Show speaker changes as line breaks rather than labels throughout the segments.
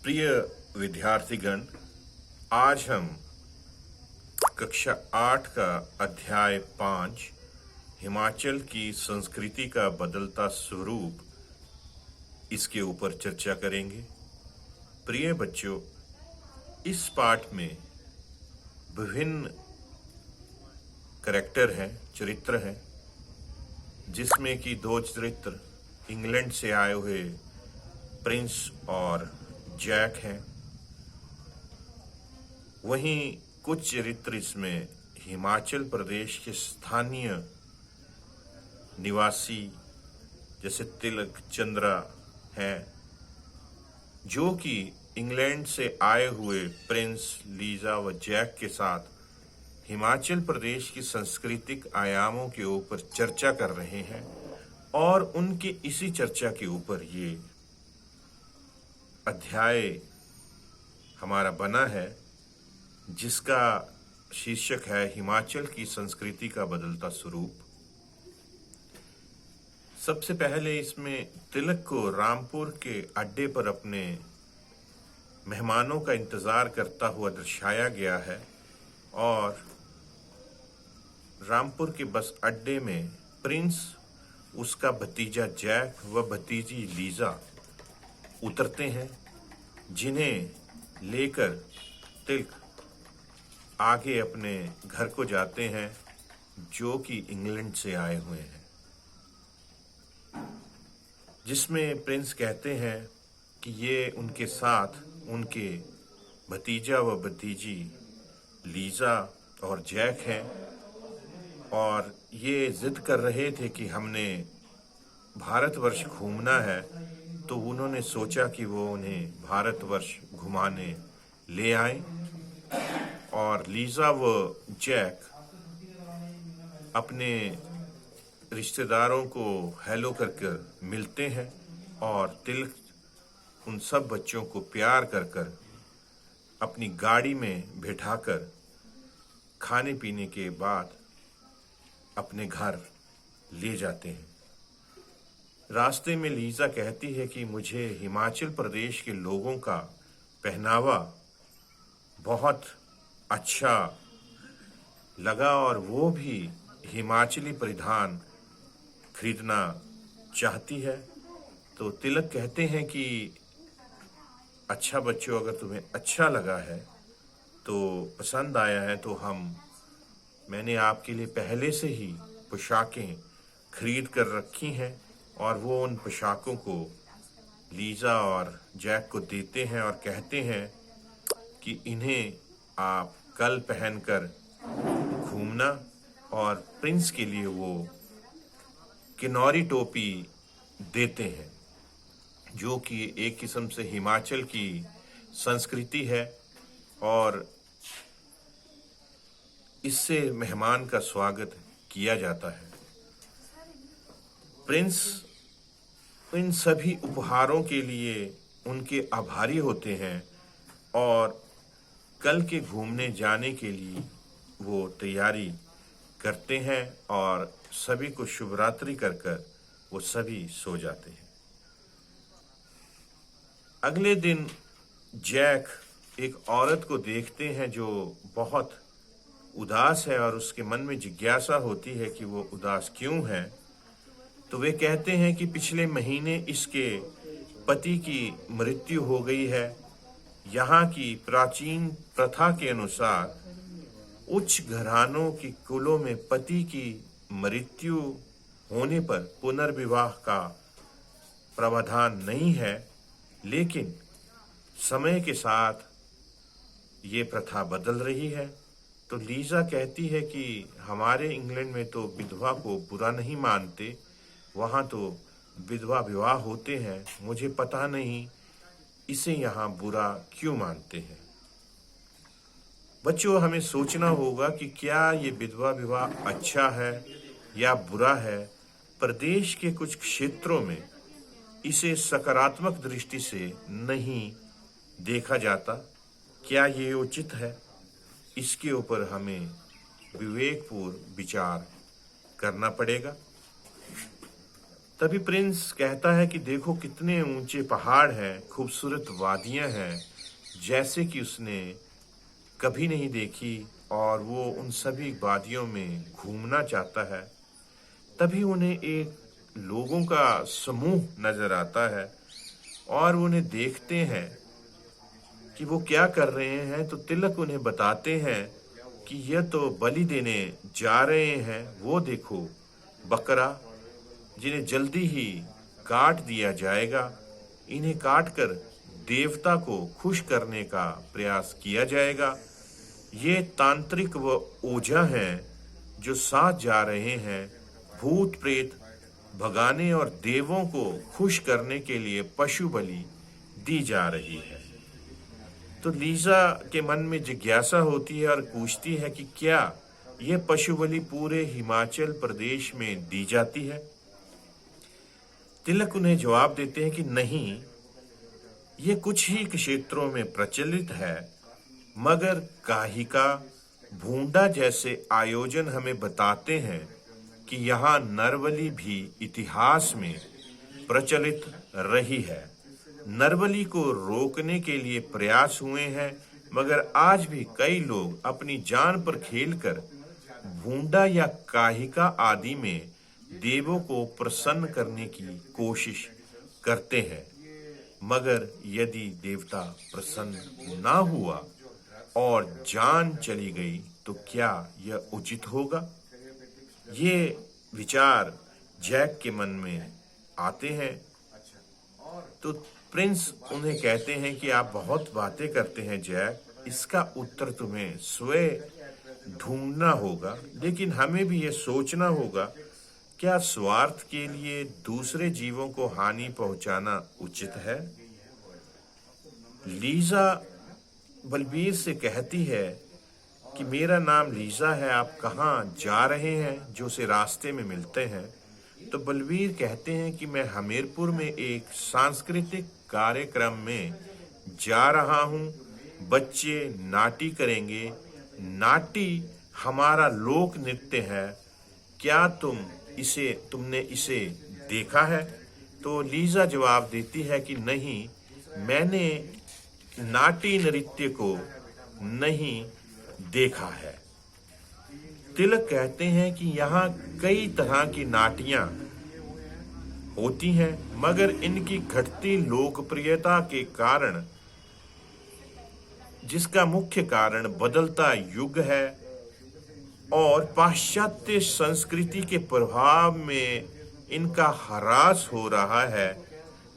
प्रिय विद्यार्थीगण, आज हम कक्षा 8 का अध्याय 5 हिमाचल की संस्कृति का बदलता स्वरूप इसके ऊपर चर्चा करेंगे। प्रिय बच्चों, इस पाठ में विभिन्न कैरेक्टर हैं, चरित्र हैं, जिसमें कि दो चरित्र इंग्लैंड से आए हुए प्रिंस और जैक हैं। वहीं कुछ चरित्र इसमें हिमाचल प्रदेश के स्थानीय निवासी जैसे तिलक, चंद्रा हैं, जो कि इंग्लैंड से आए हुए प्रिंस, लीजा व जैक के साथ हिमाचल प्रदेश की सांस्कृतिक आयामों के ऊपर चर्चा कर रहे हैं और उनके इसी चर्चा के ऊपर ये अध्याय हमारा बना है, जिसका शीर्षक है हिमाचल की संस्कृति का बदलता स्वरूप। सबसे पहले इसमें तिलक को रामपुर के अड्डे पर अपने मेहमानों का इंतजार करता हुआ दर्शाया गया है और रामपुर के बस अड्डे में प्रिंस, उसका भतीजा जैक व भतीजी लीजा उतरते हैं, जिन्हें लेकर तिलक आगे अपने घर को जाते हैं, जो कि इंग्लैंड से आए हुए हैं। जिसमें प्रिंस कहते हैं कि ये उनके साथ उनके भतीजा व भतीजी लीजा और जैक हैं और ये जिद कर रहे थे कि हमने भारतवर्ष घूमना है, तो उन्होंने सोचा कि वो उन्हें भारतवर्ष घुमाने ले आए। और लीजा व जैक अपने रिश्तेदारों को हेलो कर कर मिलते हैं और तिलक उन सब बच्चों को प्यार कर कर अपनी गाड़ी में बिठाकर खाने पीने के बाद अपने घर ले जाते हैं। रास्ते में लीजा कहती है कि मुझे हिमाचल प्रदेश के लोगों का पहनावा बहुत अच्छा लगा और वो भी हिमाचली परिधान खरीदना चाहती है। तो तिलक कहते हैं कि अच्छा बच्चों, अगर तुम्हें अच्छा लगा है, तो पसंद आया है, तो मैंने आपके लिए पहले से ही पोशाकें खरीद कर रखी हैं। और वो उन पोशाकों को लीजा और जैक को देते हैं और कहते हैं कि इन्हें आप कल पहनकर घूमना। और प्रिंस के लिए वो किन्नौरी टोपी देते हैं, जो कि एक किस्म से हिमाचल की संस्कृति है और इससे मेहमान का स्वागत किया जाता है। प्रिंस इन सभी उपहारों के लिए उनके आभारी होते हैं और कल के घूमने जाने के लिए वो तैयारी करते हैं और सभी को शुभ रात्रि कर कर वो सभी सो जाते हैं। अगले दिन जैक एक औरत को देखते हैं जो बहुत उदास है और उसके मन में जिज्ञासा होती है कि वो उदास क्यों है। तो वे कहते हैं कि पिछले महीने इसके पति की मृत्यु हो गई है। यहाँ की प्राचीन प्रथा के अनुसार उच्च घरानों की कुलों में पति की मृत्यु होने पर पुनर्विवाह का प्रावधान नहीं है, लेकिन समय के साथ ये प्रथा बदल रही है। तो लीजा कहती है कि हमारे इंग्लैंड में तो विधवा को बुरा नहीं मानते, वहाँ तो विधवा विवाह होते हैं, मुझे पता नहीं इसे यहाँ बुरा क्यों मानते हैं। बच्चों, हमें सोचना होगा कि क्या ये विधवा विवाह अच्छा है या बुरा है। प्रदेश के कुछ क्षेत्रों में इसे सकारात्मक दृष्टि से नहीं देखा जाता। क्या ये उचित है? इसके ऊपर हमें विवेकपूर्ण विचार करना पड़ेगा। तभी प्रिंस कहता है कि देखो कितने ऊंचे पहाड़ हैं, खूबसूरत वादियां हैं, जैसे कि उसने कभी नहीं देखी, और वो उन सभी वादियों में घूमना चाहता है। तभी उन्हें एक लोगों का समूह नजर आता है और उन्हें देखते हैं कि वो क्या कर रहे हैं। तो तिलक उन्हें बताते हैं कि यह तो बलि देने जा रहे हैं, वो देखो बकरा, जिन्हें जल्दी ही काट दिया जाएगा। इन्हें काटकर देवता को खुश करने का प्रयास किया जाएगा। ये तांत्रिक व ओझा हैं जो साथ जा रहे हैं भूत प्रेत भगाने और देवों को खुश करने के लिए पशु बलि दी जा रही है। तो लीजा के मन में जिज्ञासा होती है और पूछती है कि क्या यह पशु बलि पूरे हिमाचल प्रदेश में दी जाती है। तिलक उन्हें जवाब देते हैं कि नहीं, ये कुछ ही क्षेत्रों में प्रचलित है, मगर काहिका भूंडा जैसे आयोजन हमें बताते हैं कि यहाँ नरबलि भी इतिहास में प्रचलित रही है। नरबलि को रोकने के लिए प्रयास हुए हैं, मगर आज भी कई लोग अपनी जान पर खेलकर भूंडा या काहिका आदि में देवों को प्रसन्न करने की कोशिश करते हैं। मगर यदि देवता प्रसन्न ना हुआ और जान चली गई तो क्या यह उचित होगा? ये विचार जैक के मन में आते हैं। तो प्रिंस उन्हें कहते हैं कि आप बहुत बातें करते हैं जैक, इसका उत्तर तुम्हें स्वयं ढूंढना होगा, लेकिन हमें भी ये सोचना होगा, क्या स्वार्थ के लिए दूसरे जीवों को हानि पहुंचाना उचित है? लीजा बलबीर से कहती है कि मेरा नाम लीजा है, आप कहाँ जा रहे हैं? जो से रास्ते में मिलते हैं। तो बलबीर कहते हैं कि मैं हमीरपुर में एक सांस्कृतिक कार्यक्रम में जा रहा हूँ, बच्चे नाटी करेंगे। नाटी हमारा लोक नृत्य है, क्या तुमने इसे देखा है? तो लीजा जवाब देती है कि नहीं, मैंने नाटी नृत्य को नहीं देखा है। तिलक कहते हैं कि यहाँ कई तरह की नाटियां होती हैं, मगर इनकी घटती लोकप्रियता के कारण, जिसका मुख्य कारण बदलता युग है और पाश्चात्य संस्कृति के प्रभाव में इनका ह्रास हो रहा है,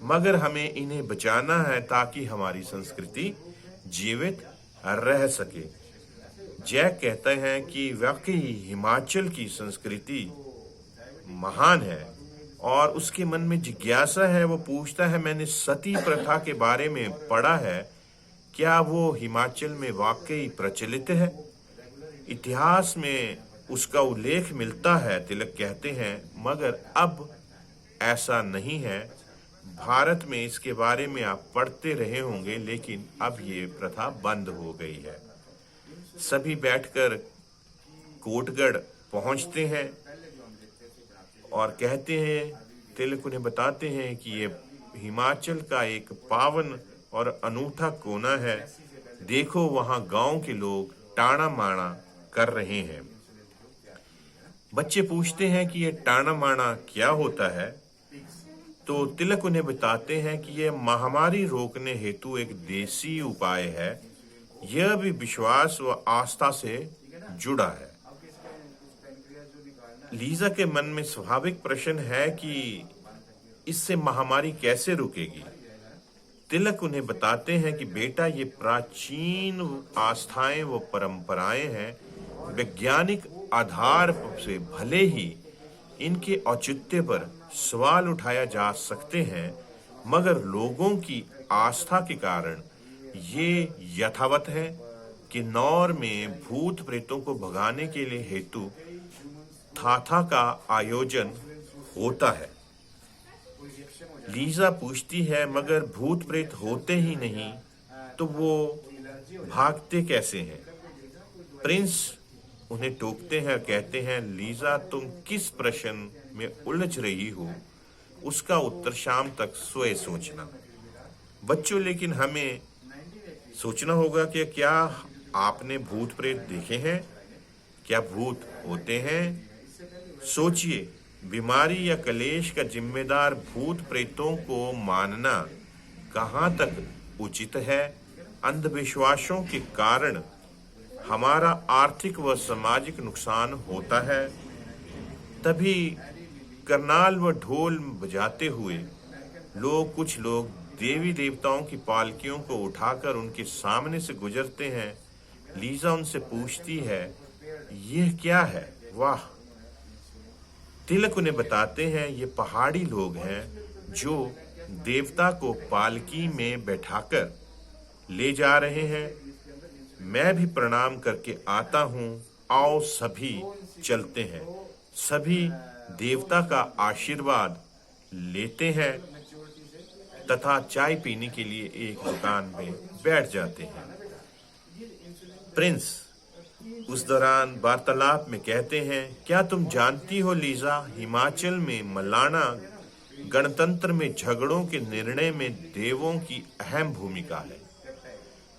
मगर हमें इन्हें बचाना है ताकि हमारी संस्कृति जीवित रह सके। जैक कहते हैं कि वाकई हिमाचल की संस्कृति महान है और उसके मन में जिज्ञासा है। वो पूछता है, मैंने सती प्रथा के बारे में पढ़ा है, क्या वो हिमाचल में वाकई प्रचलित है? इतिहास में उसका उल्लेख मिलता है, तिलक कहते हैं, मगर अब ऐसा नहीं है। भारत में इसके बारे में आप पढ़ते रहे होंगे, लेकिन अब ये प्रथा बंद हो गई है। सभी बैठकर कोटगढ़ पहुंचते हैं और कहते हैं, तिलक उन्हें बताते हैं कि ये हिमाचल का एक पावन और अनूठा कोना है। देखो वहां गांव के लोग टाणा माणा कर रहे हैं। बच्चे पूछते हैं कि ये टाणा माणा क्या होता है? तो तिलक उन्हें बताते हैं कि यह महामारी रोकने हेतु एक देसी उपाय है। यह भी विश्वास व आस्था से जुड़ा है। लीजा के मन में स्वाभाविक प्रश्न है कि इससे महामारी कैसे रुकेगी? तिलक उन्हें बताते हैं कि बेटा, ये प्राचीन आस्थाएं व परंपराएं हैं। वैज्ञानिक आधार से भले ही इनके औचित्य पर सवाल उठाया जा सकते हैं, मगर लोगों की आस्था के कारण ये यथावत है। किन्नौर में भूत प्रेतों को भगाने के लिए हेतु थाथा का आयोजन होता है। लीजा पूछती है, मगर भूत प्रेत होते ही नहीं तो वो भागते कैसे हैं? प्रिंस उन्हें टोकते हैं और कहते हैं, लीजा तुम किस प्रश्न में उलझ रही हो? उसका उत्तर शाम तक सोए सोचना। बच्चों, लेकिन हमें सोचना होगा कि क्या आपने भूत प्रेत देखे हैं? क्या भूत होते हैं? सोचिए, बीमारी या कलेश का जिम्मेदार भूत प्रेतों को मानना कहाँ तक उचित है? अंधविश्वासों के कारण हमारा आर्थिक व सामाजिक नुकसान होता है। तभी करनाल व ढोल बजाते हुए कुछ लोग देवी देवताओं की पालकियों को उठाकर उनके सामने से गुजरते हैं। लीजा उनसे पूछती है, यह क्या है? वाह! तिलक उन्हें बताते हैं, ये पहाड़ी लोग हैं जो देवता को पालकी में बैठाकर ले जा रहे हैं। मैं भी प्रणाम करके आता हूँ, आओ सभी चलते हैं। सभी देवता का आशीर्वाद लेते हैं तथा चाय पीने के लिए एक दुकान में बैठ जाते हैं। प्रिंस उस दौरान वार्तालाप में कहते हैं, क्या तुम जानती हो लीजा, हिमाचल में मलाना गणतंत्र में झगड़ों के निर्णय में देवों की अहम भूमिका है।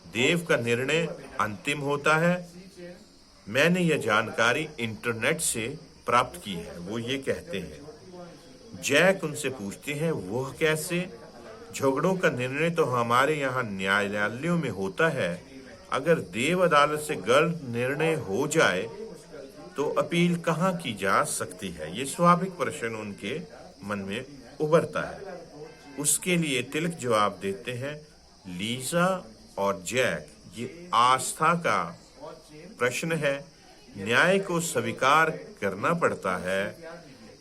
देव का निर्णय अंतिम होता है। मैंने यह जानकारी इंटरनेट से प्राप्त की है, वो ये कहते हैं। जैक उनसे पूछते हैं, वह कैसे? झगड़ों का निर्णय तो हमारे यहाँ न्यायालयों में होता है। अगर देव अदालत से गलत निर्णय हो जाए तो अपील कहाँ की जा सकती है? ये स्वाभाविक प्रश्न उनके मन में उभरता है। उसके लिए तिलक जवाब देते हैं, लीजा और जैक, ये आस्था का प्रश्न है। न्याय को स्वीकार करना पड़ता है।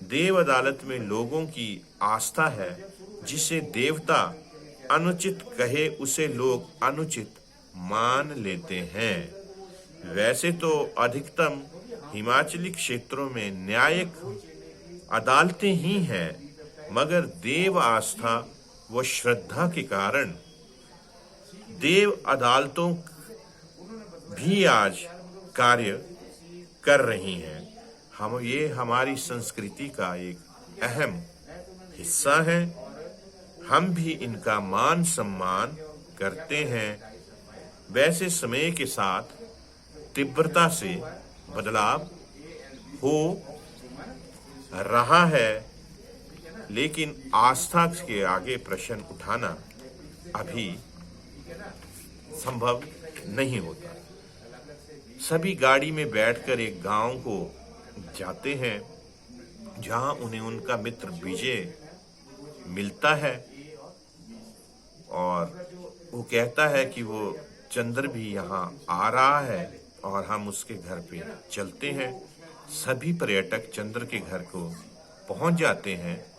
देव अदालत में लोगों की आस्था है। जिसे देवता अनुचित कहे उसे लोग अनुचित मान लेते हैं। वैसे तो अधिकतम हिमाचली क्षेत्रों में न्यायिक अदालतें ही हैं, मगर देव आस्था व श्रद्धा के कारण देव अदालतों भी आज कार्य कर रही हैं। ये हमारी संस्कृति का एक अहम हिस्सा है। हम भी इनका मान सम्मान करते हैं। वैसे समय के साथ तीव्रता से बदलाव हो रहा है, लेकिन आस्था के आगे प्रश्न उठाना अभी संभव नहीं होता। सभी गाड़ी में बैठकर एक गांव को जाते हैं, जहां उन्हें उनका मित्र विजय मिलता है और वो कहता है कि वो चंद्र भी यहाँ आ रहा है और हम उसके घर पे चलते हैं। सभी पर्यटक चंद्र के घर को पहुंच जाते हैं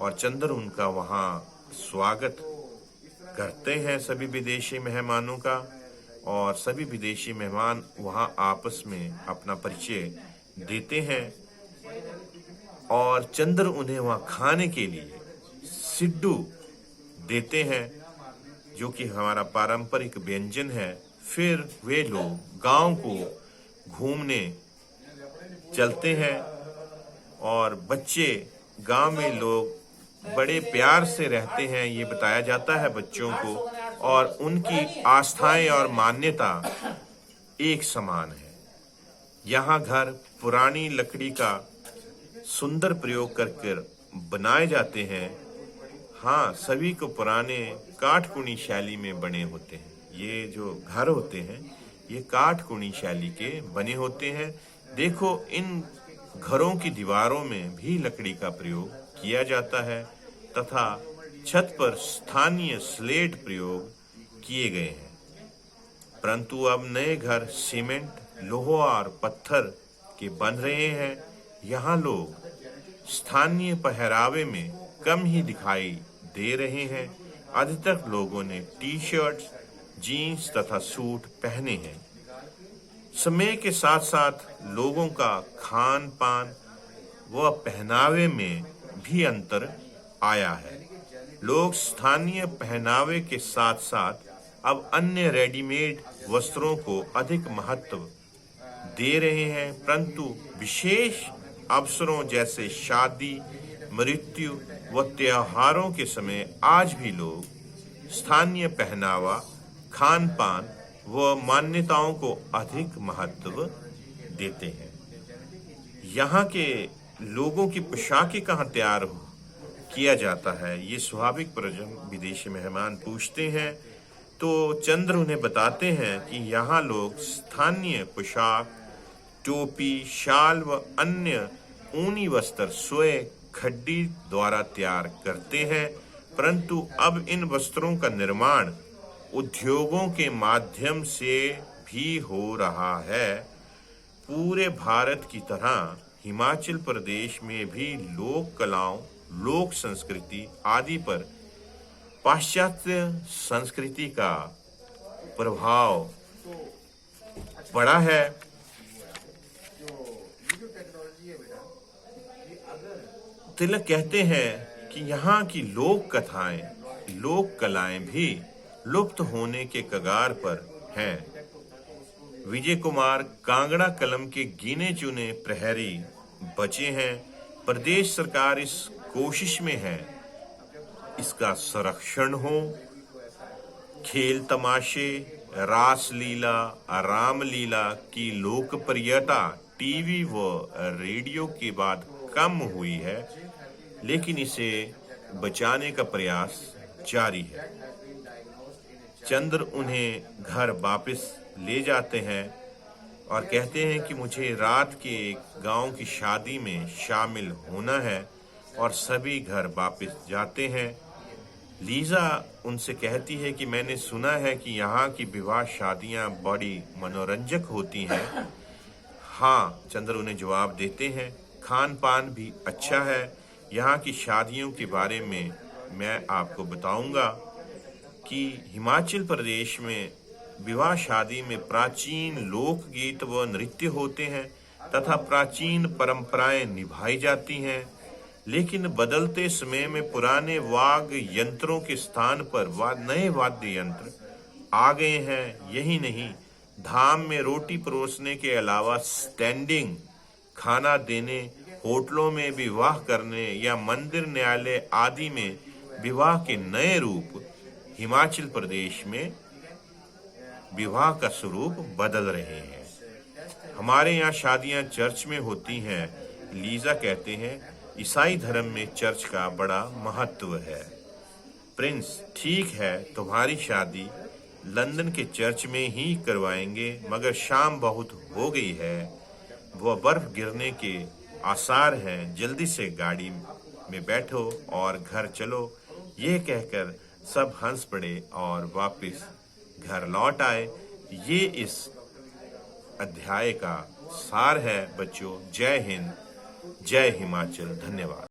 और चंद्र उनका वहाँ स्वागत करते हैं, सभी विदेशी मेहमानों का। और सभी विदेशी मेहमान वहाँ आपस में अपना परिचय देते हैं और चंद्र उन्हें वहाँ खाने के लिए सिड्डू देते हैं, जो कि हमारा पारंपरिक व्यंजन है। फिर वे लोग गांव को घूमने चलते हैं और बच्चे गांव में लोग बड़े प्यार से रहते हैं, ये बताया जाता है बच्चों को, और उनकी आस्थाएं और मान्यता एक समान है। यहाँ घर पुरानी लकड़ी का सुंदर प्रयोग करके बनाए जाते हैं। हाँ, सभी को पुराने काठकुनी शैली में बने होते हैं। ये जो घर होते हैं ये काठकुनी शैली के बने होते हैं। देखो, इन घरों की दीवारों में भी लकड़ी का प्रयोग किया जाता है तथा छत पर स्थानीय स्लेट प्रयोग किए गए हैं। परंतु अब नए घर सीमेंट, लोहा और पत्थर के बन रहे हैं। यहाँ लोग स्थानीय पहरावे में कम ही दिखाई दे रहे हैं। अधिकतर लोगों ने टी-शर्ट्स, जीन्स तथा सूट पहने हैं। समय के साथ साथ लोगों का खान पान व पहनावे में भी अंतर आया है। लोग स्थानीय पहनावे के साथ साथ अब अन्य रेडीमेड वस्त्रों को अधिक महत्व दे रहे हैं। परंतु विशेष अवसरों जैसे शादी, मृत्यु व त्योहारों के समय आज भी लोग स्थानीय पहनावा, खान पान व मान्यताओं को अधिक महत्व देते हैं। यहाँ के लोगों की पोशाकें कहाँ तैयार किया जाता है, ये स्वाभाविक प्रश्न विदेशी मेहमान पूछते हैं। तो चंद्र उन्हें बताते हैं कि यहाँ लोग स्थानीय पोशाक, टोपी, शाल व अन्य ऊनी वस्त्र स्वयं खड्डी द्वारा तैयार करते हैं, परंतु अब इन वस्त्रों का निर्माण उद्योगों के माध्यम से भी हो रहा है। पूरे भारत की तरह हिमाचल प्रदेश में भी लोक कलाओं, लोक संस्कृति आदि पर पाश्चात्य संस्कृति का प्रभाव पड़ा है। तिलक कहते हैं कि यहाँ की लोक कथाएं, लोक कलाएं भी लुप्त होने के कगार पर हैं। विजय कुमार कांगड़ा कलम के गिने चुने प्रहरी बचे हैं। प्रदेश सरकार इस कोशिश में है इसका संरक्षण हो। खेल तमाशे, रासलीला, रामलीला की लोकप्रियता टीवी व रेडियो के बाद कम हुई है, लेकिन इसे बचाने का प्रयास जारी है। चंद्र उन्हें घर वापस ले जाते हैं और कहते हैं कि मुझे रात के एक गांव की शादी में शामिल होना है, और सभी घर वापस जाते हैं। लीजा उनसे कहती है कि मैंने सुना है कि यहाँ की विवाह शादियाँ बड़ी मनोरंजक होती हैं। हाँ, चंद्र उन्हें जवाब देते हैं, खान पान भी अच्छा है। यहाँ की शादियों के बारे में मैं आपको बताऊंगा कि हिमाचल प्रदेश में विवाह शादी में प्राचीन लोकगीत व नृत्य होते हैं तथा प्राचीन परंपराएं निभाई जाती हैं, लेकिन बदलते समय में पुराने वाद्य यंत्रों के स्थान पर नए वाद्य यंत्र आ गए हैं। यही नहीं, धाम में रोटी परोसने के अलावा स्टैंडिंग खाना देने, होटलों में विवाह करने या मंदिर, न्यायालय आदि में विवाह के नए रूप हिमाचल प्रदेश में विवाह का स्वरूप बदल रहे हैं। हमारे यहाँ शादियाँ चर्च में होती हैं। लीजा कहते हैं, ईसाई धर्म में चर्च का बड़ा महत्व है। प्रिंस, ठीक है, तुम्हारी शादी लंदन के चर्च में ही करवाएंगे, मगर शाम बहुत हो गई है, वह बर्फ गिरने के आसार हैं। जल्दी से गाड़ी में बैठो और घर चलो। यह कहकर सब हंस पड़े और वापस घर लौट आए। ये इस अध्याय का सार है बच्चों। जय हिंद, जय हिमाचल, धन्यवाद।